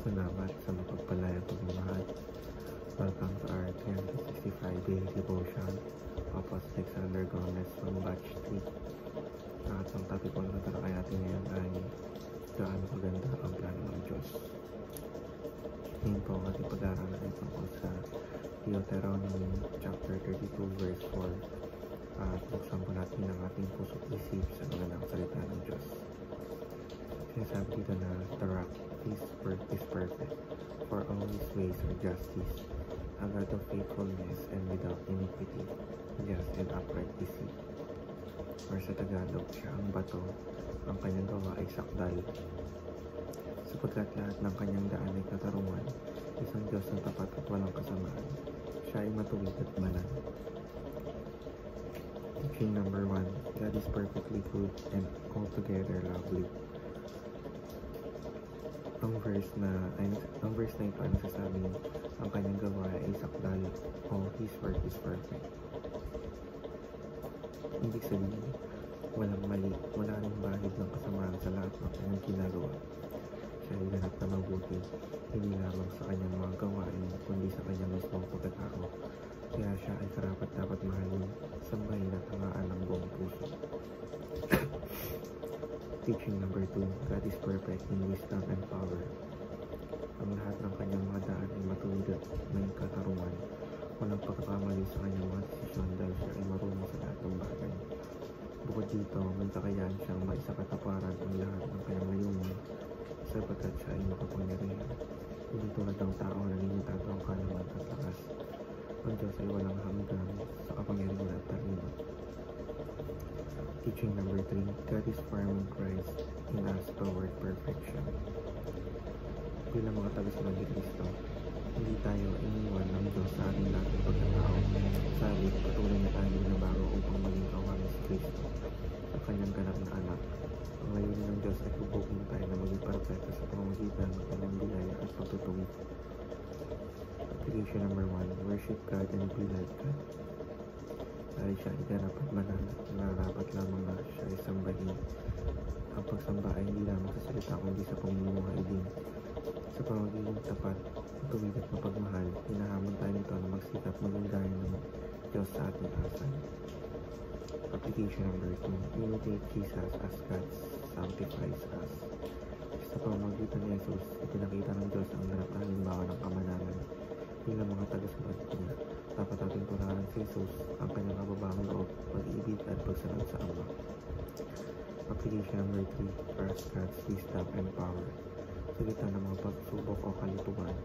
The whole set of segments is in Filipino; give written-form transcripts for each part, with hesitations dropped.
Salamat sa mapagpalayang pagmamahal. Welcome to our 365 Daily Devotion of Alexander Gomez from Batch 3. At ang topic po na tatalakay natin ngayon ay gaano kaganda ang plano ng Diyos. Ngayon po ang ating pag-aaralan ay tungkol sa Deuteronomy chapter 32 verse 4. At buksan po natin ang ating puso't isip sa magandang salita ng Diyos. Sinasabi dito na the rock is perfect, for all his ways are justice, a God of faithfulness and without iniquity, just and upright deceit. Or sa Tagalog, siya ang bato, ang kanyang gawa ay sakdal. Sapagkat lahat ng kanyang daan ay katarungan, isang Diyos na tapat at walang kasamaan, siya ay matuwid at banal. Teaching number 1, God is perfectly good and altogether lovely. Ang verse na ito ay nagsasabing ang kanyang gawa ay sakdal o his work is perfect. Ibig sabihin, walang mali, wala rin bahid ng kasamaan sa lahat ng kanyang ginagawa. Siya ay ganap na mabuti, hindi lamang sa kanyang mga gawain, kundi sa kanyang mismong pagkatao. Kaya siya ay karapat dapat mahalin, sambahin at hangaan ng buong puso. Teaching number 2, God is perfect in wisdom and power. Ang lahat ng kanyang mga daan ay matuwid at may katarungan. Walang pagkakamali sa kanyang mga desisyon dahil siya ay marunong sa lahat ng bagay. Bukod dito, may kakayahan siyang maisakatuparan ang lahat ng kanyang layunin sapagkat siya ay makapangyarihan. Hindi tulad ng tao na limitado ang kaalaman at lakas. Ang Diyos ay walang hanggan sa kapangyarihan at talino. Teaching number 3, God is firm in Christ in us toward perfection. Bilang mga taga-sunod ni Kristo, hindi tayo iniwan ng Diyos sa ating dating pagkatao. Sabi, patuloy na tayo binabago upang maging kawani si Kristo sa kanyang ganap na anak. Ang layunin ng Diyos ay tubukin tayo na maging perfecto sa pamamagitan ng kanyang biyaya at pagtutuwid. Application number 1, worship God and be like God. Dahil siya ay ganap at banal, nararapat lamang na siya ay sambahin. Ang pagsamba ay hindi lamang sa salita kundi sa pamumuhay din. Sa pamagiging tapat, matuwid at mapagmahal, hinahamon tayo nito na magsikap maging gaya ng Diyos sa ating asal. Application number 2, imitate Jesus as God sanctifies us. Sa pamamagitan ni Jesus, ipinakita ng Diyos ang ganap na halimbawa ng kamanalan. Bilang mga taga-sunod niya, dapat ating tularan si Jesus, ang kanyang kababang loob, pag-ibig at pagsunod sa Ama. Application number 3, trust God's wisdom and power. Sa gitna ng mga pagsubok o kalituhan,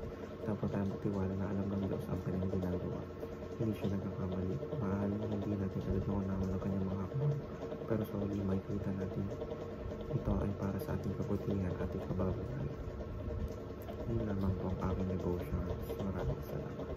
dapat tayong magtiwala na alam ng Diyos ang kanyang ginagawa. Hindi siya nagkakamali. Maaaring hindi natin agad maunawan ang kanyang mga hakbang, pero sa huli makikita natin ito ay para sa ating kabutihan at ikababuhay. Yun lamang po ang aking devotion. Maraming salamat.